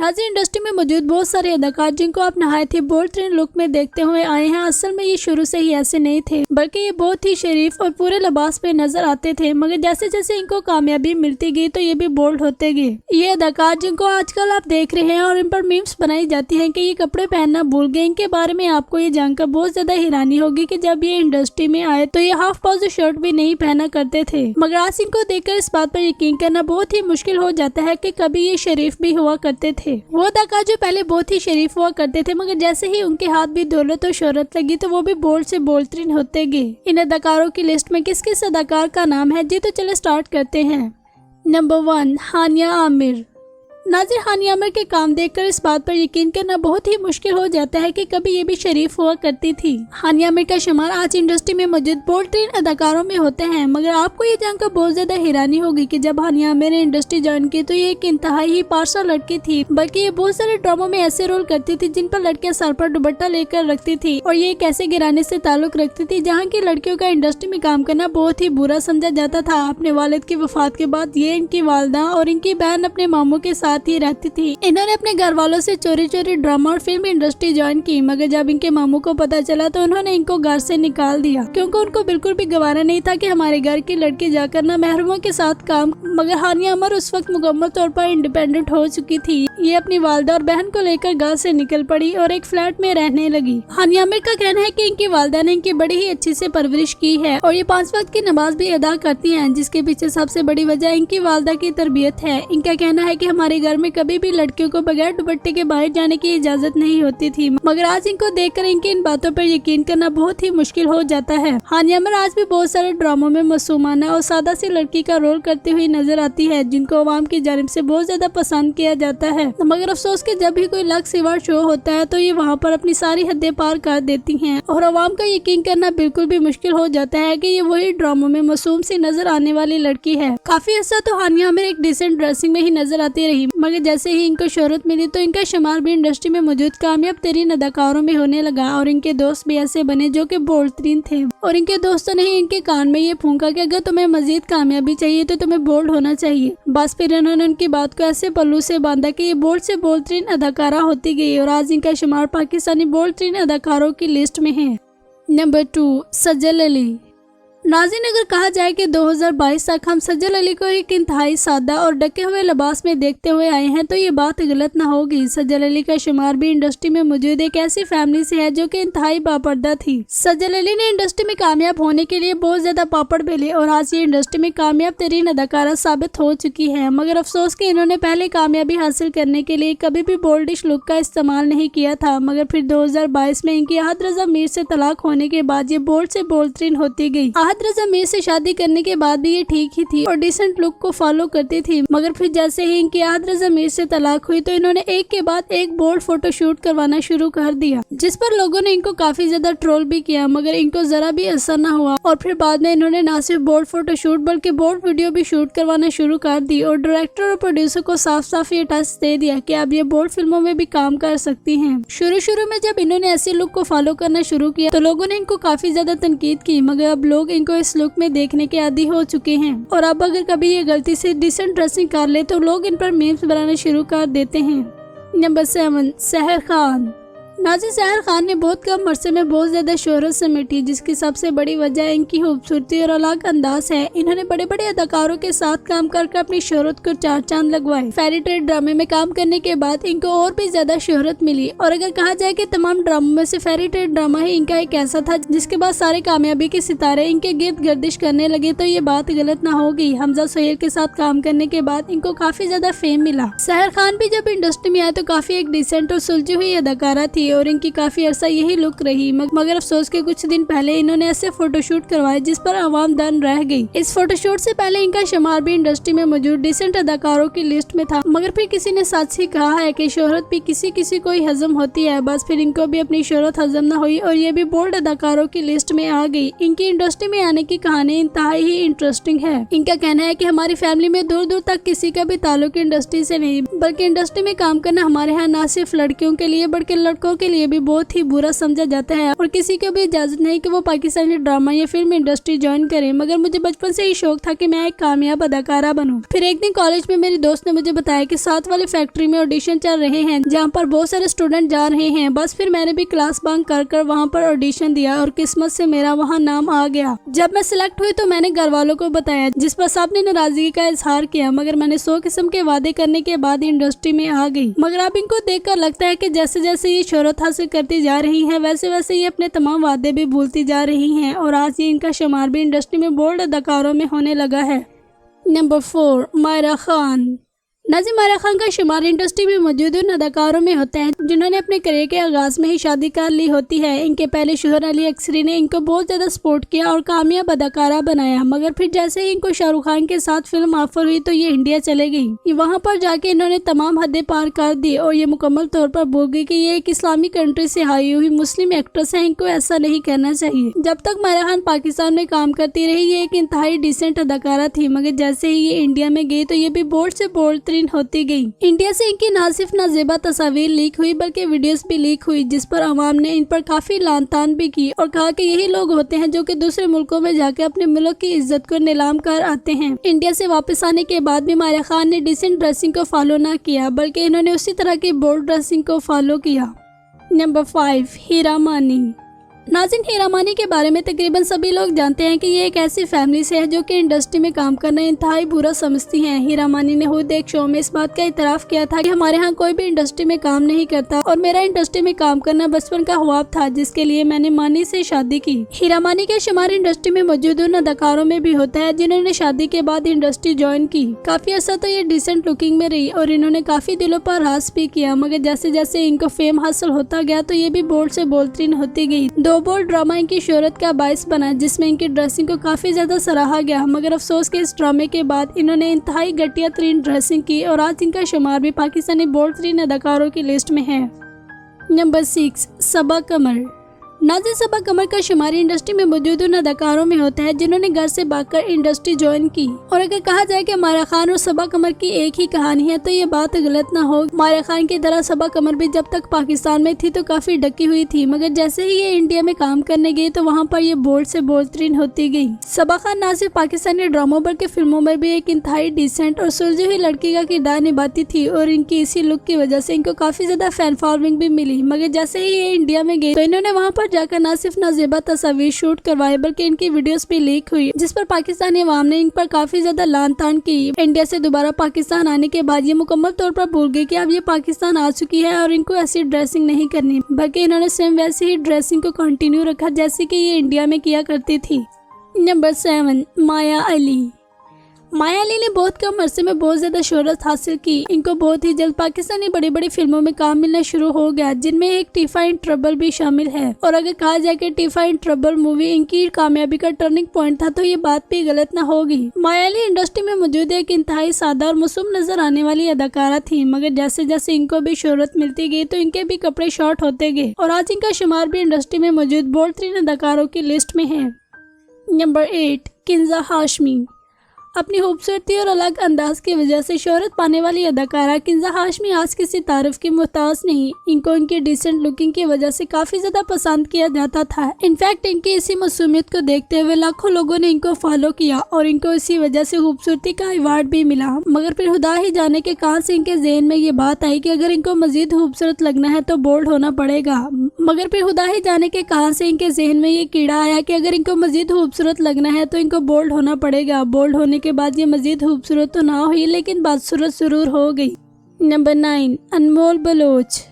नाज़रीन, इंडस्ट्री में मौजूद बहुत सारे अदाकार जिनको आप नहायत ही बोल्ड तरीन लुक में देखते हुए आए हैं, असल में ये शुरू से ही ऐसे नहीं थे, बल्कि ये बहुत ही शरीफ और पूरे लिबास में नजर आते थे। मगर जैसे जैसे इनको कामयाबी मिलती गई तो ये भी बोल्ड होते गए। ये अदाकार जिनको आजकल आप देख रहे हैं और इन पर मीम्स बनाई जाती हैं कि ये कपड़े पहनना भूल गए, इनके बारे में आपको ये जानकर बहुत ज्यादा हैरानी होगी कि जब ये इंडस्ट्री में आए तो ये हाफ बाजू शर्ट भी नहीं पहना करते थे। मगर आज इनको देखकर इस बात पर यकीन करना बहुत ही मुश्किल हो जाता है कि कभी ये शरीफ भी हुआ करते थे। वो अदाकार जो पहले बहुत ही शरीफ हुआ करते थे, मगर जैसे ही उनके हाथ भी दौलत और शोहरत लगी तो वो भी बोल्ड से बोल्ड तरीन होते गए। इन अदाकारों की लिस्ट में किस किस अदाकार का नाम है जी, तो चले स्टार्ट करते हैं। नंबर 1, हानिया आमिर। नाज़रीन, हानिया आमिर के काम देखकर इस बात पर यकीन करना बहुत ही मुश्किल हो जाता है कि कभी ये भी शरीफ हुआ करती थी। हानिया आमिर का शुमार आज इंडस्ट्री में मौजूद बोल्ड तरीन अदाकारों में होते हैं। मगर आपको ये जानकर बहुत ज्यादा हैरानी होगी कि जब हानिया आमिर ने इंडस्ट्री ज्वाइन की तो ये एक इंतहाई ही पारसा लड़की थी, बल्कि ये बहुत सारे ड्रामों में ऐसे रोल करती थी जिन पर लड़कियां सर पर दुपट्टा लेकर रखती थी और ये एक ऐसे घराने से ताल्लुक रखती थी जहाँ की लड़कियों का इंडस्ट्री में काम करना बहुत ही बुरा समझा जाता था। अपने वालिद की वफात के बाद ये इनकी वालदा और इनकी बहन अपने मामू के साथ ही रहती थी। इन्होंने अपने घर वालों से चोरी चोरी ड्रामा और फिल्म इंडस्ट्री ज्वाइन की, मगर जब इनके मामू को पता चला तो उन्होंने इनको घर से निकाल दिया, क्योंकि उनको बिल्कुल भी गवारा नहीं था कि हमारे घर की लड़की जाकर ना महरमों के साथ काम। मगर हानिया आमिर उस वक्त मुकम्मल तौर पर इंडिपेंडेंट हो चुकी थी। ये अपनी वालदा और बहन को लेकर घर से निकल पड़ी और एक फ्लैट में रहने लगी। हानिया आमिर का कहना है कि इनकी वालदा ने इनकी बड़ी ही अच्छी से परवरिश की है और ये 5 वक्त की नमाज भी अदा करती हैं, जिसके पीछे सबसे बड़ी वजह इनकी वालदा की तरबियत है। इनका कहना है कि हमारे घर में कभी भी लड़कियों को बगैर दुपट्टे के बाहर जाने की इजाजत नहीं होती थी, मगर आज इनको देखकर इनकी इन बातों पर यकीन करना बहुत ही मुश्किल हो जाता है। हानिया आमिर आज भी बहुत सारे ड्रामों में मासूमाना और सादा सी लड़की का रोल करती हुई नजर आती है, जिनको अवाम की जानिब से बहुत ज्यादा पसंद किया जाता है। मगर अफसोस कि जब भी कोई लक्स अवार्ड शो होता है तो ये वहाँ पर अपनी सारी हदें पार कर देती हैं और अवाम का यकीन करना बिल्कुल भी मुश्किल हो जाता है कि ये वही ड्रामों में मासूम सी नजर आने वाली लड़की है। काफी अर्सा तो हानिया आमिर एक डिसेंट ड्रेसिंग में ही नजर आती रही, मगर जैसे ही इनको शोहरत मिली तो इनका शुमार भी इंडस्ट्री में मौजूद कामयाब तरीन अदाकारों में होने लगा और इनके दोस्त भी ऐसे बने जो कि बोल्ड तरीन थे। और इनके दोस्तों ने ही इनके कान में ये फूंका कि अगर तुम्हें मजीद कामयाबी चाहिए तो तुम्हें बोल्ड होना चाहिए। बस फिर इन्होंने उनकी बात को ऐसे पल्लू से बांधा कि ये बोल्ड से बोल्ड तरीन अदाकारा होती गई और आज इनका शुमार पाकिस्तानी बोल्ड तरीन अदाकारों की लिस्ट में है। नंबर 2, सज्जल अली। नाज़रीन, अगर कहा जाए कि 2022 तक हम सज्जल अली को एक इंतहाई सादा और ढके हुए लिबास में देखते हुए आए हैं तो ये बात गलत ना होगी। सज्जल अली का शुमार भी इंडस्ट्री में मौजूद एक ऐसी फैमिली से है जो कि इंतहाई बापर्दा थी। सज्जल अली ने इंडस्ट्री में कामयाब होने के लिए बहुत ज्यादा पापड़ बेले और आज ये इंडस्ट्री में कामयाब तरीन अदाकारा साबित हो चुकी है। मगर अफसोस कि इन्होंने पहले कामयाबी हासिल करने के लिए कभी भी बोल्डिश लुक का इस्तेमाल नहीं किया था। मगर फिर 2022 में इनकी आहद रजा मीर से तलाक होने के बाद ये बोल्ड से बोल्ड तरीन होती गई। रजा मीर से शादी करने के बाद भी ये ठीक ही थी और डिसेंट लुक को फॉलो करती थी, मगर फिर जैसे ही इनकी आहद रजा मीर से तलाक हुई तो इन्होंने एक के बाद एक बोल्ड फोटो शूट करवाना शुरू कर दिया, जिस पर लोगों ने इनको काफी ज्यादा ट्रोल भी किया, मगर इनको जरा भी असर न हुआ। और फिर बाद में इन्होंने न सिर्फ बोल्ड फोटो शूट बल्कि बोल्ड वीडियो भी शूट करवाना शुरू कर दी और डायरेक्टर और प्रोड्यूसर को साफ साफ ये टच दे दिया कि अब ये बोल्ड फिल्मों में भी काम कर सकती हैं। शुरू में जब इन्होंने ऐसे लुक को फॉलो करना शुरू किया तो लोगों ने इनको काफी ज्यादा तनकीद की, मगर अब लोग इनको इस लुक में देखने के आदी हो चुके हैं और अब अगर कभी ये गलती से डिसेंट ड्रेसिंग कर ले तो लोग इन पर मीम्स बनाना शुरू कर देते हैं। नंबर 7, सहर खान। नाज़रीन, सहर खान ने बहुत कम अरसे में बहुत ज्यादा शोहरत समेटी, जिसकी सबसे बड़ी वजह इनकी खूबसूरती और अलग अंदाज है। इन्होंने बड़े बड़े अदाकारों के साथ काम करके अपनी शोहरत को 4 चांद लगवाए। फेरी टेल ड्रामे में काम करने के बाद इनको और भी ज्यादा शोहरत मिली और अगर कहा जाए कि तमाम ड्रामों में से फेरी टेल ड्रामा ही इनका एक ऐसा था जिसके बाद सारे कामयाबी के सितारे इनके गिर्द गर्दिश करने लगे तो ये बात गलत ना होगी। हमजा सोहेल के साथ काम करने के बाद इनको काफी ज्यादा फेम मिला। सहर खान भी जब इंडस्ट्री में आए तो काफी एक डिसेंट और सुलझी हुई अदाकारा थी और इनकी काफी अरसा यही लुक रही, मगर अफसोस के कुछ दिन पहले इन्होंने ऐसे फोटोशूट करवाए जिस पर आवाम दन रह गई। इस फोटोशूट से पहले इनका शुमार भी इंडस्ट्री में मौजूद डिसेंट अदाकारों की लिस्ट में था, मगर फिर किसी ने सच ही कहा है कि शोहरत भी किसी किसी को ही हजम होती है। बस फिर इनको भी अपनी शोहरत हजम न हुई और ये भी बोल्ड अदाकारों की लिस्ट में आ गई। इनकी इंडस्ट्री में आने की कहानी इंतहाई ही इंटरेस्टिंग है। इनका कहना है कि हमारी फैमिली में दूर दूर तक किसी का भी ताल्लुक इंडस्ट्री से नहीं, बल्कि इंडस्ट्री में काम करना हमारे यहाँ न सिर्फ लड़कियों के लिए बल्कि लड़कों के लिए भी बहुत ही बुरा समझा जाता है और किसी को भी इजाजत नहीं कि वो पाकिस्तानी ड्रामा या फिल्म इंडस्ट्री ज्वाइन करे। मगर मुझे बचपन से ही शौक था कि मैं एक कामयाब अदाकारा बनूं। फिर एक दिन कॉलेज में मेरी दोस्त ने मुझे बताया कि साथ वाली फैक्ट्री में ऑडिशन चल रहे हैं जहाँ पर बहुत सारे स्टूडेंट जा रहे हैं। बस फिर मैंने भी क्लास बंक कर वहाँ पर ऑडिशन दिया और किस्मत से मेरा वहाँ नाम आ गया। जब मैं सिलेक्ट हुई तो मैंने घर वालों को बताया, जिस पर सबने नाराजगी का इजहार किया। मगर मैंने 100 किस्म के वादे करने के बाद इंडस्ट्री में आ गई। मगर अब इनको देखकर लगता है कि जैसे जैसे ये शोहरत हासिल करती जा रही है वैसे वैसे ये अपने तमाम वादे भी भूलती जा रही हैं और आज ये इनका शुमार भी इंडस्ट्री में बोल्ड अदाकारों में होने लगा है। नंबर 4, मायरा खान। नाज़िम मायरा खान का शुमार इंडस्ट्री में मौजूद उन अदाकारों में होता है जिन्होंने अपने करियर के आगाज में ही शादी कर ली होती है। इनके पहले शोहर अली अक्सरी ने इनको बहुत ज्यादा सपोर्ट किया और कामयाब अदाकारा बनाया। मगर फिर जैसे ही इनको शाहरुख खान के साथ फिल्म ऑफर हुई तो ये इंडिया चले गई। वहाँ पर जाके इन्होंने तमाम हदें पार कर दी और ये मुकम्मल तौर पर भूल गई कि ये एक इस्लामी कंट्री से आई हुई मुस्लिम एक्ट्रेस है, इनको ऐसा नहीं करना चाहिए। जब तक मायरा खान पाकिस्तान में काम करती रही ये एक इंतहाई डिसेंट अदाकारा थी। मगर जैसे ही ये इंडिया में गई तो ये भी बोल्ड से बोल्ड होती गई। इंडिया से इनकी ना सिर्फ नाजेबा तस्वीर लीक हुई बल्कि वीडियोस भी लीक हुई, जिस पर आवाम ने इन पर काफी लानतान भी की और कहा कि यही लोग होते हैं जो कि दूसरे मुल्कों में जाकर अपने मुल्क की इज्जत को नीलाम कर आते हैं। इंडिया से वापस आने के बाद भी मायरा खान ने डिसेंट ड्रेसिंग को फॉलो न किया बल्कि इन्होंने उसी तरह की बोल्ड ड्रेसिंग को फॉलो किया। नंबर 5, हीरा मानी। नाज़िन, हीरा मानी के बारे में तकरीबन सभी लोग जानते हैं कि ये एक ऐसी फैमिली से है जो कि इंडस्ट्री में काम करना इंतहाई बुरा समझती हैं। हीरा मानी ने खुद एक शो में इस बात का इतराफ किया था कि हमारे यहाँ कोई भी इंडस्ट्री में काम नहीं करता और मेरा इंडस्ट्री में काम करना बचपन का ख्वाब था जिसके लिए मैंने मानी से शादी की। हीरा मानी का शुमार इंडस्ट्री में मौजूद उन अदाकारों में भी होता है जिन्होंने शादी के बाद इंडस्ट्री ज्वाइन की। काफी अर्सा तो ये डिसेंट लुकिंग में रही और इन्होंने काफी दिलों पर राज भी किया। मगर जैसे जैसे इनको फेम हासिल होता गया तो ये भी बोल्ड से बोल्ड होती गई। दो बोल्ड ड्रामा इनकी शोहरत का बायस बना जिसमें इनकी ड्रेसिंग को काफी ज्यादा सराहा गया। मगर अफसोस के इस ड्रामे के बाद इन्होंने इंतहाई घटिया तरीन ड्रेसिंग की और आज इनका शुमार भी पाकिस्तानी बोल्ड तरीन अदाकारों की लिस्ट में है। नंबर 6, सबा कमर। नाज़िन, सबा कमर का शुमार इंडस्ट्री में मौजूद उन अदाकारों में होता है जिन्होंने घर से भागकर इंडस्ट्री ज्वाइन की। और अगर कहा जाए कि मायरा खान और सबा कमर की एक ही कहानी है तो ये बात गलत ना हो। मायरा खान की तरह सबा कमर भी जब तक पाकिस्तान में थी तो काफी ढकी हुई थी, मगर जैसे ही ये इंडिया में काम करने गई तो वहाँ पर ये बोल्ड से बोल्ड होती गई। सबा खान न सिर्फ पाकिस्तानी ड्रामों बल्कि फिल्मों में भी एक इंतहाई डिसेंट और सुलझी हुई लड़की का किरदार निभाती थी और इनकी इसी लुक की वजह से इनको काफी ज्यादा फैन फॉलोइंग भी मिली। मगर जैसे ही ये इंडिया में गई तो इन्होंने वहाँ पर जाकर न सिर्फ नाजेबा तस्वीर शूट करवाए बल्कि इनकी वीडियोस भी लीक हुई, जिस पर पाकिस्तानी अवाम ने इन पर काफी ज्यादा लान तान की। इंडिया से दोबारा पाकिस्तान आने के बाद ये मुकम्मल तौर पर भूल गई कि अब ये पाकिस्तान आ चुकी है और इनको ऐसी ड्रेसिंग नहीं करनी, बल्कि इन्होंने सेम वैसी ही ड्रेसिंग को कंटिन्यू रखा जैसे कि ये इंडिया में किया करती थी। नंबर 7, माया अली। माया अली ने बहुत कम अरसे में बहुत ज्यादा शोहरत हासिल की। इनको बहुत ही जल्द पाकिस्तानी बड़ी बड़ी फिल्मों में काम मिलना शुरू हो गया, जिनमें एक टीफा इन ट्रबल भी शामिल है। और अगर कहा जाए कि टीफा इन ट्रबल मूवी इनकी कामयाबी का टर्निंग पॉइंट था तो ये बात भी गलत ना होगी। माया अली इंडस्ट्री में मौजूद एक इंतहाई सादा और मासूम नजर आने वाली अदाकारा थी, मगर जैसे जैसे इनको भी शोहरत मिलती गई तो इनके भी कपड़े शॉर्ट होते गए और आज इनका शुमार भी इंडस्ट्री में मौजूद बोल्ड तरीन अदाकारों की लिस्ट में है। नंबर 8, किंजा हाशमी। अपनी खूबसूरती और अलग अंदाज की वजह से शोहरत पाने वाली अदाकारा किंजा हाशमी आज किसी तारीफ की मोहताज नहीं। इनको इनकी डिसेंट लुकिंग की वजह से काफी ज्यादा पसंद किया जाता था। इनफैक्ट इनकी इसी मासूमियत को देखते हुए लाखों लोगों ने इनको फॉलो किया और इनको इसी वजह से खूबसूरती का अवार्ड भी मिला। मगर फिर खुदा ही जाने के कहां से इनके ज़हन में ये बात आई कि अगर इनको मजीद खूबसूरत लगना है तो बोल्ड होना पड़ेगा। मगर फिर खुदा ही जाने के कहां से इनके ज़हन में ये कीड़ा आया कि अगर इनको मजीद खूबसूरत लगना है तो इनको बोल्ड होना पड़ेगा। बोल्ड होने के बाद ये मजीद खूबसूरत तो ना हुई लेकिन बदसूरत जरूर हो गई। नंबर 9, अनमोल बलोच।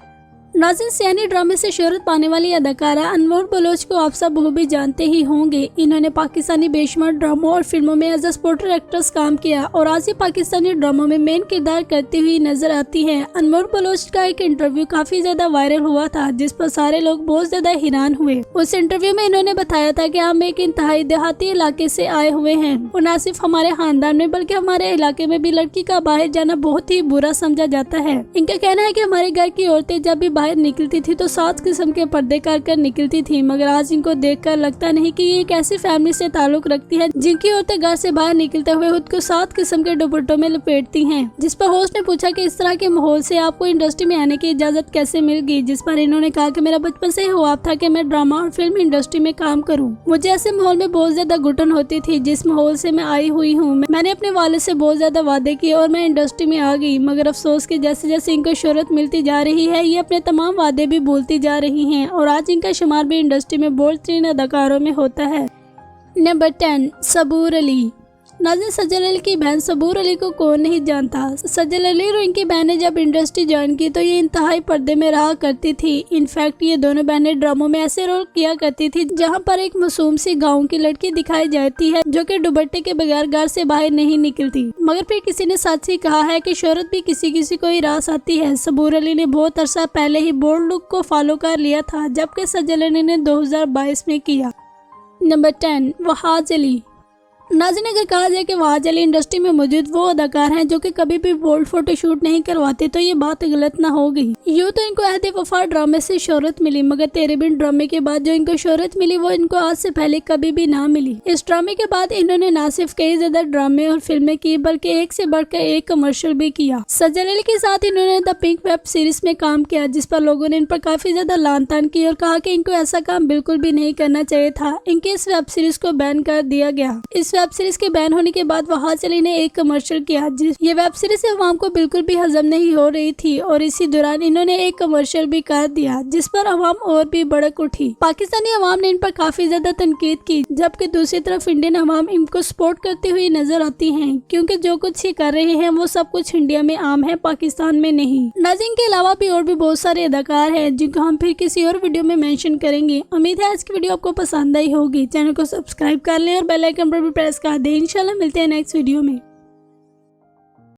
नाज़िन, सियानी ड्रामे से शोहरत पाने वाली अदाकारा अनमोल बलोच को आप सब भी जानते ही होंगे। इन्होंने पाकिस्तानी बेशुमार ड्रामों और फिल्मों में एज अ सपोर्टर एक्ट्रेस काम किया और आज ये पाकिस्तानी ड्रामों में मेन किरदार करती हुई नजर आती हैं। अनमोल बलोच का एक इंटरव्यू काफी ज्यादा वायरल हुआ था जिस पर सारे लोग बहुत ज्यादा हैरान हुए। उस इंटरव्यू में इन्होंने बताया था कि हम एक इंतहाई देहाती इलाके से आए हुए हैं और न सिर्फ हमारे खानदान में बल्कि हमारे इलाके में भी लड़की का बाहर जाना बहुत ही बुरा समझा जाता है। इनका कहना है कि हमारे घर की औरतें जब भी बाहर निकलती थी तो 7 किस्म के पर्दे कर निकलती थी, मगर आज इनको देखकर लगता नहीं कि ये एक ऐसी फैमिली से ताल्लुक रखती है जिनकी औरतें घर से बाहर निकलते हुए खुद को 7 किस्म के दुपट्टों में लपेटती हैं। जिस पर होस्ट ने पूछा कि इस तरह के माहौल से आपको इंडस्ट्री में आने की इजाजत कैसे मिल गई, जिस पर इन्होंने कहा कि मेरा बचपन से ख्वाब था कि मैं ड्रामा और फिल्म इंडस्ट्री में काम करूं। मुझे ऐसे माहौल में बहुत ज्यादा घुटन होती थी जिस माहौल से मैं आई हुई हूँ। मैंने अपने वालिद से बहुत ज्यादा वादे किए और मैं इंडस्ट्री में आ गई, मगर अफसोस कि जैसे जैसे इनको शोहरत मिलती जा रही है ये अपने तमाम वादे भी भूलती जा रही हैं और आज इनका शुमार भी इंडस्ट्री में बोल्ड तरीन अदाकारों में होता है। नंबर 10, सबूर अली। नाज़रीन, सज्जल अली की बहन सबूर अली को कौन नहीं जानता। सज्जल अली और इनकी बहन ने जब इंडस्ट्री ज्वाइन की तो ये इंतहाई पर्दे में रहा करती थी। इनफैक्ट ये दोनों बहनें ड्रामों में ऐसे रोल किया करती थी जहां पर एक मासूम सी गाँव की लड़की दिखाई जाती है जो कि दुपट्टे के बगैर घर से बाहर नहीं निकलती। मगर फिर किसी ने सच ही कहा है कि शोहरत भी किसी किसी को ही रास आती है। सबूर अली ने बहुत अरसा पहले ही बोल्ड लुक को फॉलो कर लिया था, जबकि सज्जल अली ने 2022 में किया। नंबर 10, वहाज अली। नाज़रीन, अगर कहा जाए कि वहाज अली इंडस्ट्री में मौजूद वो अदाकार हैं जो कि कभी भी बोल्ड फोटोशूट नहीं करवाते तो ये बात गलत ना होगी। यूँ तो इनको अहद वफा ड्रामे से शोहरत मिली, मगर तेरे बिन ड्रामे के बाद जो इनको शोहरत मिली वो इनको आज से पहले कभी भी ना मिली। इस ड्रामे के बाद इन्होंने ना सिर्फ कई ज्यादा ड्रामे और फिल्में की बल्कि एक से बढ़कर एक कमर्शियल भी किया। सज्जल अली के साथ इन्होंने द पिंक वेब सीरीज में काम किया, जिस पर लोगों ने इन पर काफी ज्यादा लान तान की और कहा कि इनको ऐसा काम बिल्कुल भी नहीं करना चाहिए था। इनके इस वेब सीरीज को बैन कर दिया गया। इस वेब सीरीज के बैन होने के बाद वहाज अली ने एक कमर्शियल किया। ये वेब सीरीज अवाम को बिल्कुल भी हजम नहीं हो रही थी और इसी दौरान इन्होंने एक कमर्शियल भी कर दिया जिस पर अवाम और भी भड़क उठी। पाकिस्तानी अवाम ने इन पर काफी ज्यादा तनकीद की, जबकि दूसरी तरफ इंडियन अवाम इनको सपोर्ट करती हुई नजर आती हैं, क्योंकि जो कुछ ये कर रहे हैं वो सब कुछ इंडिया में आम है, पाकिस्तान में नहीं। नाज़रीन, के अलावा भी और भी बहुत सारे अदाकार हैं जिनको हम फिर किसी और वीडियो में मेंशन करेंगे। उम्मीद है आज की वीडियो आपको पसंद आई होगी। चैनल को सब्सक्राइब कर लें और बेल आइकन पर भी प्रेस कर दें। इंशाल्लाह मिलते हैं नेक्स्ट वीडियो में।